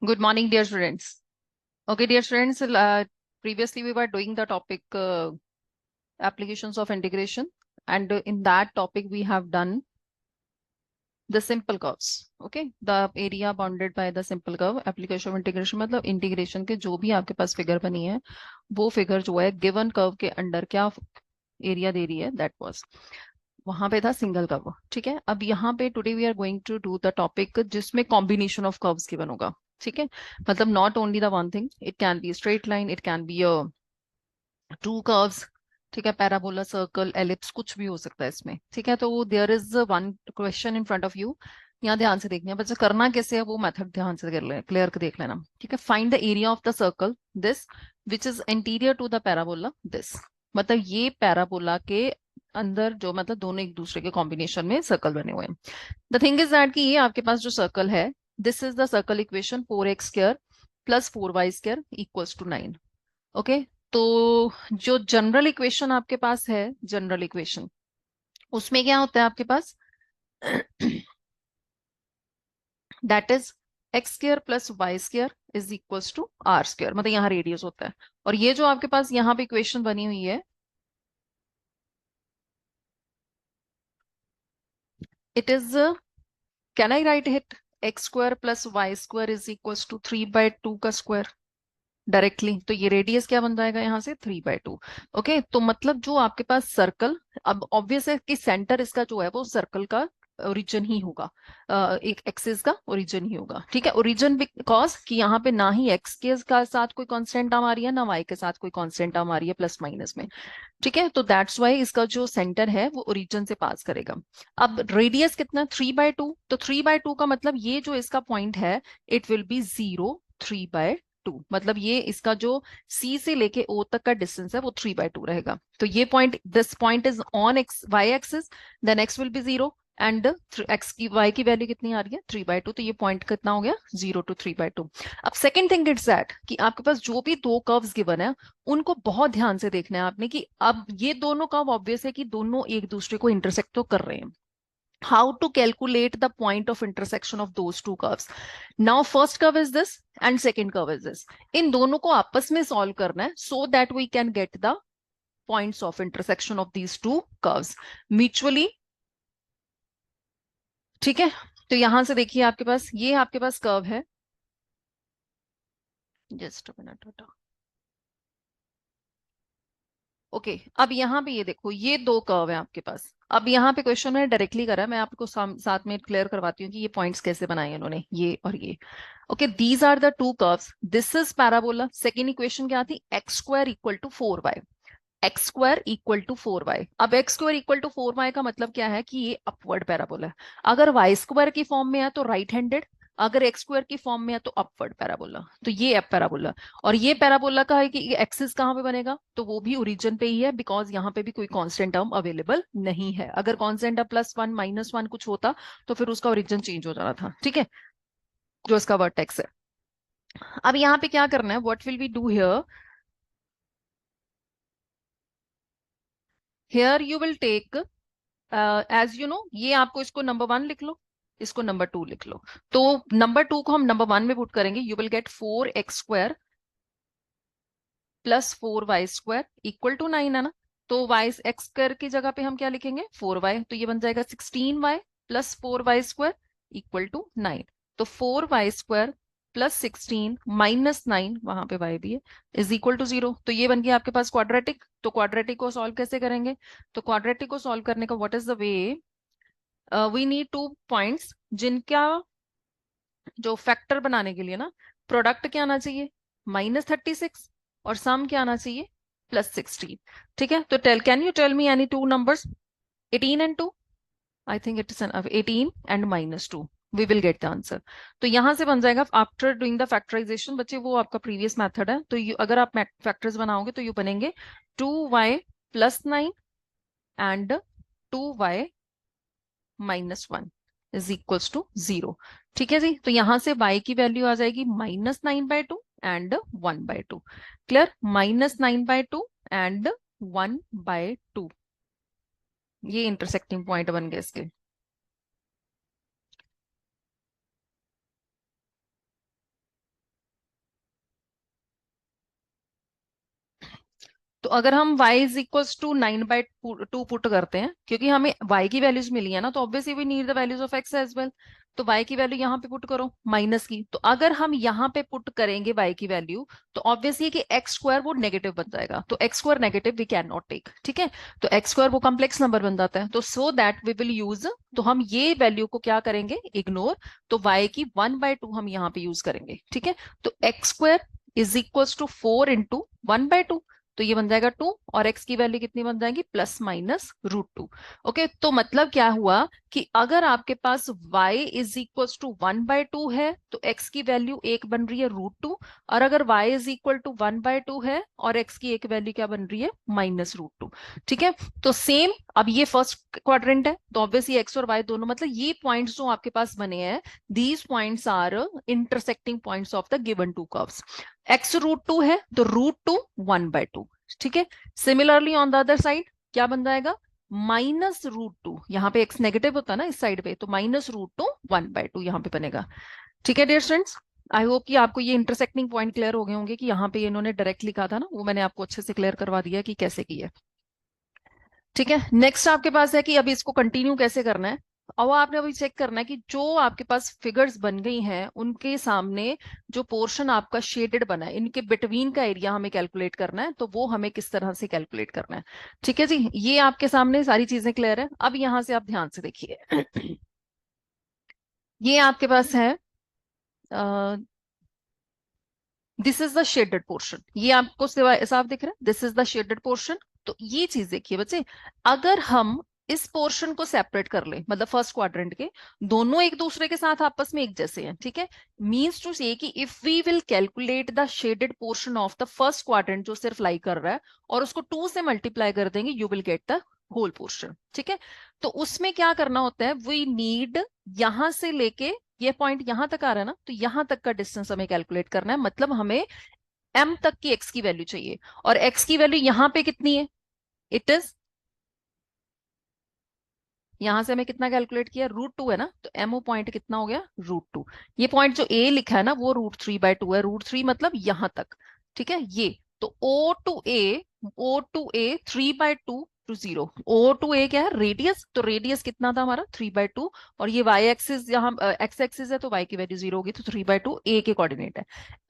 Good morning, dear students. Okay, dear students, previously we were doing the topic applications of integration, and in that topic we have done the simple curves. Okay, the area bounded by the simple curve. Application of integration मतलब integration के जो भी आपके पास figure बनी है वो figure जो है गिवन कर्व के अंडर क्या एरिया दे रही है, दैट वाज वहां पे था सिंगल कर्व. ठीक है, अब यहाँ पे today we are going to do the topic जिसमें कॉम्बिनेशन ऑफ कर्व्स गिवन होगा. ठीक है, मतलब not only the one thing, it can be straight line, it can be two curves. ठीक है, पैराबोला, सर्कल, एलिप्स, कुछ भी हो सकता है इसमें. ठीक है, तो there is one question in front of you. यहाँ ध्यान से देखना है बच्चा, करना कैसे है वो मेथड ध्यान से कर ले, क्लियर कर देख लेना. ठीक है, find the area of the circle this which is interior to the parabola this. मतलब ये पैराबोला के अंदर जो, मतलब दोनों एक दूसरे के कॉम्बिनेशन में सर्कल बने हुए हैं. द थिंग इज दैट कि ये आपके पास जो सर्कल है, this is the circle equation 4x² plus 4y² equals to 9. Okay, तो जो जनरल इक्वेशन आपके पास है, जनरल इक्वेशन, उसमें क्या होता है आपके पास that is x² plus y² is equals to r². मतलब यहाँ रेडियस होता है. और ये जो आपके पास यहाँ पे इक्वेशन बनी हुई है, it is, can I write it, x² plus y² is equals to 3/2 का स्क्वायर डायरेक्टली. तो ये रेडियस क्या बन जाएगा यहाँ से, 3/2. ओके, तो मतलब जो आपके पास सर्कल, अब ऑब्वियस है कि सेंटर इसका जो है वो सर्कल का ओरिजिन ही होगा, एक एक्सिस का ओरिजिन ही होगा. ठीक है, ओरिजिन बिकॉज कि यहाँ पे ना ही एक्स के साथ कोई कांस्टेंट टर्म आ रही है, ना वाई के साथ कोई कांस्टेंट टर्म आ रही है प्लस माइनस में. ठीक है, तो दैट्स वाई इसका जो सेंटर है वो ओरिजिन से पास करेगा. अब रेडियस कितना, 3/2. तो 3/2 का मतलब ये जो इसका पॉइंट है, इट विल बी 0, 3/2. मतलब ये इसका जो सी से लेके ओ तक का डिस्टेंस है वो 3/2 रहेगा. तो ये point, this point is on x y axis, then x will be 0 and x की वाई की वैल्यू कितनी आ रही है, 3/2. तो ये पॉइंट कितना हो गया, 0 to 3/2. अब सेकेंड थिंग इट्स दैट कि आपके पास जो भी दो कर्व्स गिवन है उनको बहुत ध्यान से देखना है आपने, कि अब ये दोनों कर्व ऑब्वियस है कि दोनों एक दूसरे को इंटरसेक्ट तो कर रहे हैं. How to calculate the point of intersection of those two curves? Now first curve is this and second curve is this. इन दोनों को आपस में सॉल्व करना है so that we can get the points of intersection of these two curves mutually. ठीक है, तो यहां से देखिए आपके पास, ये आपके पास कर्व है, जस्ट अ मिनट बेटा. ओके, अब यहाँ पे ये देखो, ये दो कर्व है आपके पास. अब यहाँ पे क्वेश्चन मैंने डायरेक्टली करा है, मैं आपको साथ में क्लियर करवाती हूँ कि ये पॉइंट्स कैसे बनाए हैं इन्होंने, ये और ये. Okay, these are the two curves, this is parabola. Second equation क्या थी, x² equal to 4y. x² equal to 4y. अब x² इक्वल टू 4y का मतलब क्या है कि ये अपवर्ड पैराबोला है. अगर y² की फॉर्म में है तो राइट हैंडेड, अगर x² की फॉर्म में है तो अपवर्ड पैराबोला. तो ये है पैराबोला. और ये पैराबोला का है कि एक्सिस कहाँ पे बनेगा, तो वो भी ओरिजिन पे ही है, बिकॉज यहाँ पे भी कोई कांस्टेंट टर्म अवेलेबल नहीं है. अगर कांस्टेंट टर्म +1 -1 कुछ होता तो फिर उसका ओरिजिन चेंज हो जाना था. ठीक है, जो इसका वर्टेक्स है. अब यहाँ पे क्या करना है, what will we do here, here you will take, as you know, ये आपको इसको नंबर 1 लिख लो, इसको नंबर 2 लिख लो. तो नंबर 2 को हम नंबर 1 में पुट करेंगे, you will get 4x² plus 4y² equal to 9 है ना. तो वाई x² की जगह पे हम क्या लिखेंगे, 4y. तो ये बन जाएगा 16y plus 4y² equal to 9. तो 4y² प्लस 16 माइनस 9, वहां पे y भी है, इज इक्वल टू 0. तो ये बन गया आपके पास क्वाड्रेटिक. तो क्वाड्रेटिक को सॉल्व कैसे करेंगे, तो क्वाड्रेटिक को सॉल्व करने का what is the way, we need to points जिनका जो फैक्टर बनाने के लिए ना, प्रोडक्ट क्या आना चाहिए, -36, और सम क्या आना चाहिए, +16. ठीक है, तो tell, can you tell me any two numbers, 18 and 2? I think it is 18 and -2. We will get the answer. तो यहां से बन जाएगा आफ्टर डूइंग द फैक्टराइजेशन. बच्चे वो आपका प्रीवियस मेथड है, तो अगर आप फैक्टर्स बनाओगे तो यू बनेंगे 2y plus 9 and 2y -1 is equals to 0. ठीक है जी, तो यहां से y की वैल्यू आ जाएगी -9/2 एंड 1/2. क्लियर, -9/2 एंड 1/2, ये इंटरसेक्टिंग पॉइंट बन गए इसके. तो अगर हम y is equals to 9/2 put करते हैं, क्योंकि हमें y की वैल्यूज मिली है ना, तो obviously we need the values of x as well. तो y की वैल्यू यहाँ पे पुट करो माइनस की, तो अगर हम यहाँ पे पुट करेंगे y की वैल्यू, तो ऑब्वियसली कि एक्स स्क्वायर वो नेगेटिव बन जाएगा, तो x square negative we can not take, ठीक है। तो एक्स स्क्वायर वो कॉम्प्लेक्स नंबर बन जाता है, तो so that we will use, तो हम ये वैल्यू को क्या करेंगे, इग्नोर। तो y की 1/2 हम यहाँ पे यूज करेंगे, ठीक है। तो x square is equals to 4 × 1/2, तो ये बन जाएगा 2, और x की वैल्यू कितनी बन जाएगी, +-√2। ओके, तो मतलब क्या हुआ कि अगर आपके पास y इज इक्वल टू 1/2 है, तो x की वैल्यू 1 बन रही है √2, और अगर y इज इक्वल टू 1/2 है और x की एक वैल्यू क्या बन रही है, -√2। ठीक है, तो सेम, अब ये फर्स्ट क्वाड्रेंट है, तो ऑब्वियसली x और y दोनों, मतलब ये पॉइंट्स जो आपके पास बने हैं, these points are intersecting points of the given two curves. x √2 है तो √2 1/2, ठीक है। Similarly on the other side क्या बन जाएगा, -√2, यहाँ पे x नेगेटिव होता है ना इस साइड पे, तो -√2 1/2 यहाँ पे बनेगा। ठीक है डियर स्टूडेंट्स, आई होप कि आपको ये इंटरसेक्टिंग पॉइंट क्लियर हो गए होंगे कि यहाँ पे इन्होंने डायरेक्ट लिखा था ना, वो मैंने आपको अच्छे से क्लियर करवा दिया कि कैसे किया। ठीक है, नेक्स्ट आपके पास है कि अभी इसको कंटिन्यू कैसे करना है। और आपने अभी चेक करना है कि जो आपके पास फिगर्स बन गई हैं उनके सामने जो पोर्शन आपका शेडेड बना है, इनके बिटवीन का एरिया हमें कैलकुलेट करना है, तो वो हमें किस तरह से कैलकुलेट करना है। ठीक है जी, ये आपके सामने सारी चीजें क्लियर है। अब यहां से आप ध्यान से देखिए ये आपके पास है, this is the shaded portion, ये आपको साफ दिख रहा है, this is the shaded portion. तो ये चीज देखिए बच्चे, अगर हम इस पोर्शन को सेपरेट कर ले, मतलब फर्स्ट क्वाड्रेंट के दोनों एक दूसरे के साथ आपस में एक जैसे हैं, ठीक है, मींस टू से कि if we will calculate the shaded portion of the first quadrant जो सिर्फ लाई कर रहा है, और उसको 2 से मल्टीप्लाई कर देंगे, you will get the whole portion. ठीक है, तो उसमें क्या करना होता है, वी नीड यहां से लेके ये पॉइंट यहां तक आ रहा है ना, तो यहां तक का डिस्टेंस हमें कैलकुलेट करना है, मतलब हमें m तक की x की वैल्यू चाहिए, और x की वैल्यू यहां पे कितनी है, इट इज, यहां से हमें कितना कैलकुलेट किया, √2 है ना, तो MO पॉइंट कितना हो गया, √2। ये पॉइंट जो A लिखा है ना वो √3/2 है, √3 मतलब यहां तक। ठीक है, ये तो O to A 3/2 to 0। O to A क्या है, रेडियस, तो रेडियस कितना था हमारा 3/2, और ये y एक्सिस, यहाँ x एक्सिस है, तो y की वैल्यू 0 होगी, तो 3/2 A के कोऑर्डिनेट है।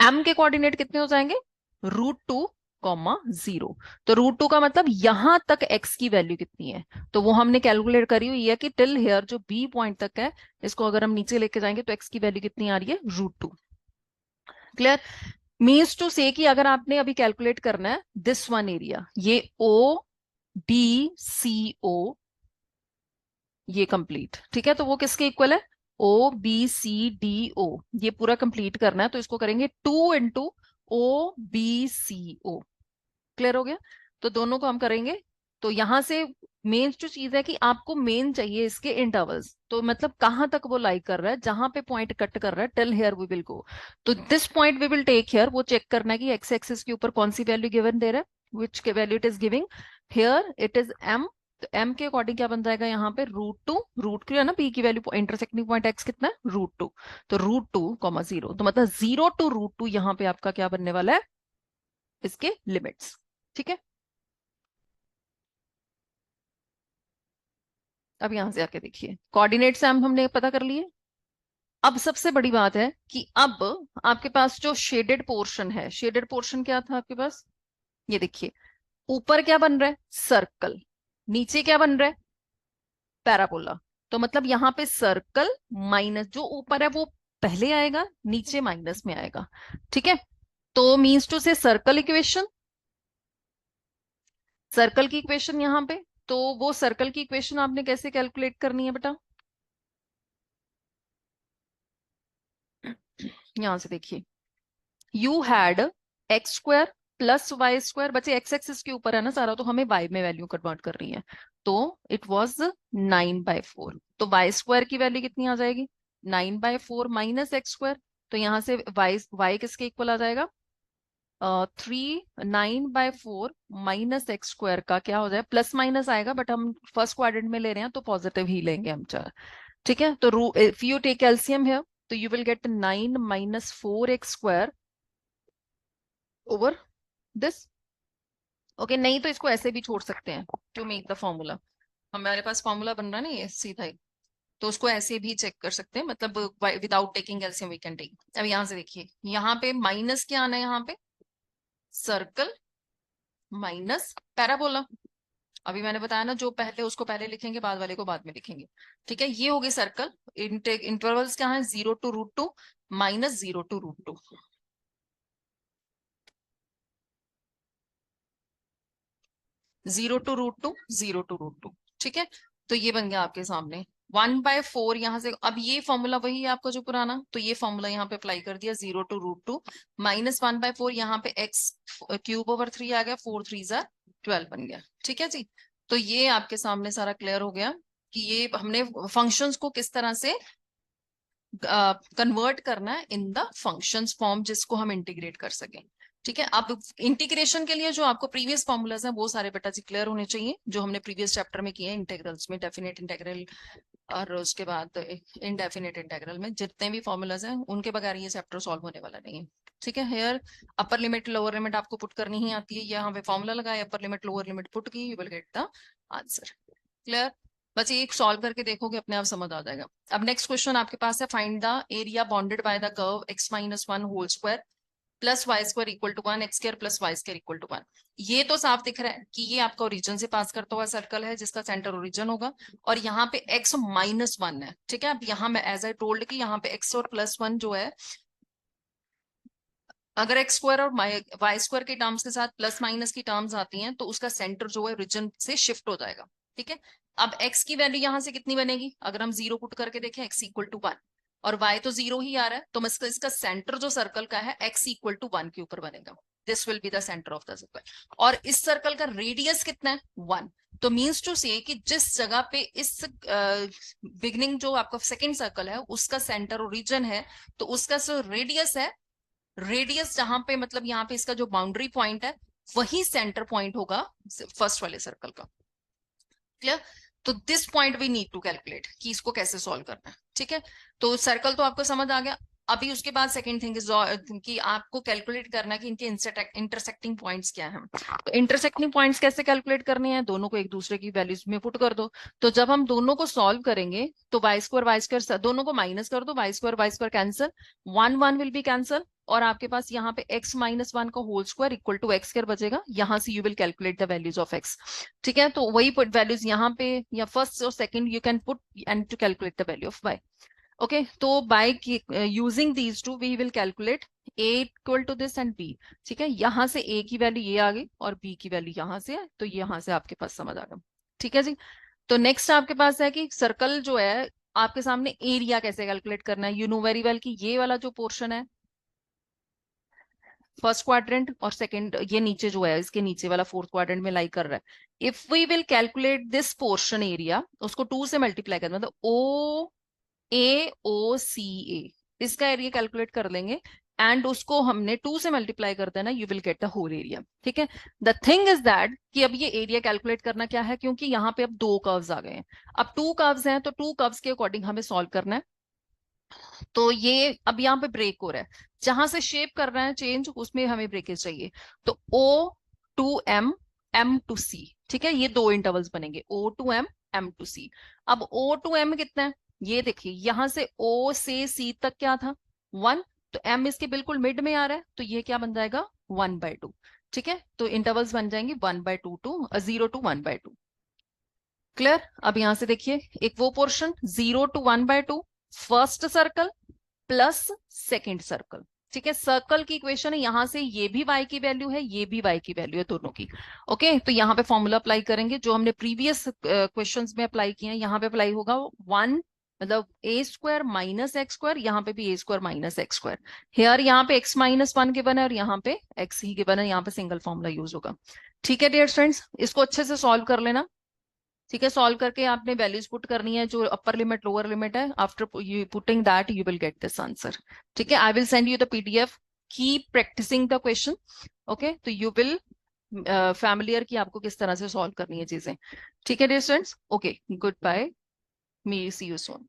m के कोऑर्डिनेट कितने हो जाएंगे, √2, 0। तो √2 का मतलब यहां तक x की वैल्यू कितनी है, तो वो हमने कैलकुलेट करी हुई है कि टिल हेयर जो बी पॉइंट तक है, इसको अगर हम नीचे लेके जाएंगे तो x की वैल्यू कितनी आ रही है, √2। क्लियर, मीन्स टू से कि अगर आपने अभी कैलकुलेट करना है दिस वन एरिया, ये ODCO, ये कंप्लीट, ठीक है, तो वो किसके इक्वल है, OBCDO, ये पूरा कंप्लीट करना है, तो इसको करेंगे 2 × OBCO। क्लियर हो गया, तो दोनों को हम करेंगे। तो यहां से मेन जो चीज है कि आपको मेन चाहिए इसके इंटरवल्स, तो मतलब कहां तक वो लाई कर रहा है, जहां पे पॉइंट कट कर रहा है, till here we will go. तो this point we will take here, वो चेक करना है कि एक्स एक्सिस के ऊपर कौन सी वैल्यू गिवन दे रहा है, विच के value it is giving, here it is m। तो m के अकॉर्डिंग क्या बन जाएगा यहाँ पे, √2, √2 है ना, p की वैल्यू इंटरसेक्टिंग पॉइंट x कितना है, √2, तो √2, 0, तो मतलब 0 to √2 यहाँ पे आपका क्या बनने वाला है, इसके लिमिट्स। ठीक है, अब यहां से आके देखिए, कोऑर्डिनेट्स हमने पता कर लिए। अब सबसे बड़ी बात है कि अब आपके पास जो शेडेड पोर्शन है, शेडेड पोर्शन क्या था आपके पास, ये देखिए, ऊपर क्या बन रहा है, सर्कल, नीचे क्या बन रहा है, पैराबोला। तो मतलब यहाँ पे सर्कल माइनस, जो ऊपर है वो पहले आएगा, नीचे माइनस में आएगा। ठीक है, तो मीन्स टू से सर्कल इक्वेशन, सर्कल की इक्वेशन यहाँ पे, तो वो सर्कल की इक्वेशन आपने कैसे कैलकुलेट करनी है बेटा, यहां से देखिए, यू हैड x² + y², बच्चे एक्स एक्सिस के ऊपर है ना सारा, तो हमें y में वैल्यू कन्वर्ट कर रही है, तो इट वाज 9/4, तो y² की वैल्यू कितनी आ जाएगी, 9/4 -x², तो यहाँ से y किसके इक्वल आ जाएगा, 9/4 -x² का क्या हो जाए, प्लस माइनस आएगा, बट हम फर्स्ट क्वाड्रेंट में ले रहे हैं तो पॉजिटिव ही लेंगे हम, चार। ठीक है, तो इफ यू टेक एलसीएम है, तो you will gate 9 - 4x² over this, okay, नहीं तो इसको ऐसे भी छोड़ सकते हैं टू मेक द फॉर्मूला। हमारे पास फॉर्मूला बन रहा है ना ये सीधा ही, तो उसको ऐसे भी चेक कर सकते हैं, मतलब without taking LCM we can take. अब यहाँ से देखिए, यहाँ पे माइनस क्या आना है, यहाँ पे सर्कल माइनस पैराबोला। अभी मैंने बताया ना, जो पहले उसको पहले लिखेंगे, बाद वाले को बाद में लिखेंगे। ठीक है, ये होगी सर्कल। इंटरवल्स क्या है, 0 to √2 minus 0 to √2। 0 to √2, 0 to √2। ठीक है, तो ये बन गया आपके सामने 1/4। यहाँ से अब ये फॉर्मूला वही है आपका जो पुराना, तो ये फॉर्मूला यहाँ पे अप्लाई कर दिया, 0 to √2 माइनस 1/4, यहाँ पे x³/3 आ गया, 4 3 = 12 बन गया। ठीक है जी, तो ये आपके सामने सारा क्लियर हो गया कि ये हमने फंक्शंस को किस तरह से कन्वर्ट करना है इन द फंक्शंस फॉर्म, जिसको हम इंटीग्रेट कर सकें। ठीक है, अब इंटीग्रेशन के लिए जो आपको प्रीवियस फॉर्मूलाज हैं वो सारे बेटा जी क्लियर होने चाहिए, जो हमने प्रीवियस चैप्टर में किए हैं, इंटीग्रल्स में, डेफिनेट इंटीग्रल और उसके बाद इनडेफिनेट इंटीग्रल में जितने भी फॉर्मूलाज हैं, उनके बगैर ये चैप्टर सॉल्व होने वाला नहीं है। ठीक है, here upper limit lower limit आपको पुट करनी ही आती है, यहाँ पे फॉर्मूला लगाए, upper limit lower limit put की, you will get the answer. Clear, बस ये एक सॉल्व करके देखोगे, अपने आप समझ आ जाएगा। अब नेक्स्ट क्वेश्चन आपके पास है, find the area bounded by the curve x-1 whole square plus y² equal to 1, x² plus y² equal to 1। ये तो साफ दिख रहा है कि ये आपका ओरिजिन से पास करता हुआ सर्कल है, जिसका सेंटर ओरिजिन होगा, और यहाँ पे x-1 है। ठीक है, अब यहाँ मैं एज आई टोल्ड कि यहाँ पे x और +1 जो है, अगर x² और y² के टर्म्स के साथ प्लस माइनस की टर्म्स आती हैं, तो उसका सेंटर जो है ओरिजिन से शिफ्ट हो जाएगा। ठीक है, अब x की वैल्यू यहाँ से कितनी बनेगी, अगर हम 0 पुट करके देखें, x=1, और y तो 0 ही आ रहा है, तो इसका सेंटर जो सर्कल का है x=1 के ऊपर बनेगा। This will be the centre of the circle. और इस सर्कल का रेडियस कितना है, 1। तो मीन्स टू से कि जिस जगह पे इस बिगनिंग जो आपका सेकेंड सर्कल है उसका सेंटर ओरिजिन है, तो उसका जो रेडियस है, रेडियस जहां पे मतलब यहाँ पे इसका जो बाउंड्री पॉइंट है, वही सेंटर पॉइंट होगा फर्स्ट वाले सर्कल का। क्लियर, तो this point we need to calculate कि इसको कैसे सॉल्व करना है। ठीक है, तो सर्कल तो आपको समझ आ गया। अभी उसके बाद सेकंड थिंग इज कि आपको कैलकुलेट करना है कि इनके इंटरसेक्टिंग पॉइंट्स क्या हैं। तो इंटरसेक्टिंग पॉइंट्स कैसे कैलकुलेट करने हैं, दोनों को एक दूसरे की वैल्यूज में पुट कर दो। तो जब हम दोनों को सॉल्व करेंगे, तो y² दोनों को माइनस कर दो, y² cancel, 1 1 will be cancel, और आपके पास यहाँ पे x-1 का whole square equal to x² बचेगा। यहाँ से you will calculate the values of x। ठीक है, तो वही पुट वैल्यूज यहाँ पे, या फर्स्ट और second you can put and to calculate the value of y। Okay, तो by using these two we will calculate a equal to this and b। ठीक है, यहाँ से a की वैल्यू ये आ गई और b की वैल्यू यहाँ से है, तो यहाँ से आपके पास समझ आ गया। ठीक है जी, तो नेक्स्ट आपके पास है कि सर्कल जो है आपके सामने, एरिया कैसे कैलकुलेट करना है। यू नो वेरी वेल कि ये वाला जो पोर्शन है फर्स्ट क्वाड्रेंट, और सेकंड ये नीचे जो है, इसके नीचे वाला फोर्थ क्वाड्रेंट में लाई कर रहा है। If we will calculate this portion area, उसको 2 से मल्टीप्लाई करना, मतलब OAOCA, इसका एरिया कैलकुलेट कर लेंगे, एंड उसको हमने 2 से मल्टीप्लाई कर देना, you will get the whole area. ठीक है, द थिंग इज दैट कि अब ये एरिया कैलकुलेट करना क्या है, क्योंकि यहाँ पे अब 2 कर्व्स आ गए हैं। अब 2 कर्व्स हैं, तो 2 कर्व्स के अकॉर्डिंग हमें सॉल्व करना है। तो ये अब यहाँ पे ब्रेक हो रहा है, जहां से शेप कर रहा है चेंज, उसमें हमें ब्रेकेज चाहिए। तो O to M, M to C। ठीक है, ये 2 इंटरवल्स बनेंगे, O to M, M to C। अब O to M कितना है, ये देखिए, यहां से O से C तक क्या था, 1, तो M इसके बिल्कुल मिड में आ रहा है, तो ये क्या बन जाएगा, 1/2। ठीक है, तो इंटरवल्स बन जाएंगे 1/2 टू 0 to 1/2। क्लियर, अब यहां से देखिए, एक वो portion 0 to 1/2, first circle plus second circle. ठीक है, सर्कल की इक्वेशन है, यहां से ये भी y की वैल्यू है, ये भी y की वैल्यू है, दोनों की। ओके, तो यहाँ पे फॉर्मूला अप्लाई करेंगे जो हमने प्रीवियस क्वेश्चंस में अप्लाई किए हैं, यहाँ पे अप्लाई होगा 1, मतलब a² माइनस x², यहाँ पे भी a² माइनस x²। हेयर यहाँ पे x-1 गिवन है, और यहाँ पे x ही गिवन है, यहाँ पे सिंगल फॉर्मूला यूज होगा। ठीक है डियर फ्रेंड्स, इसको अच्छे से सॉल्व कर लेना। ठीक है, सॉल्व करके आपने वैल्यूज पुट करनी है, जो अपर लिमिट लोअर लिमिट है, after you putting that you will get this answer. ठीक है, I will send you the PDF, keep practising the question. Okay, तो यू विल फैमिलियर कि आपको किस तरह से सॉल्व करनी है चीजें। ठीक है dear students, okay, good bye, me see you soon.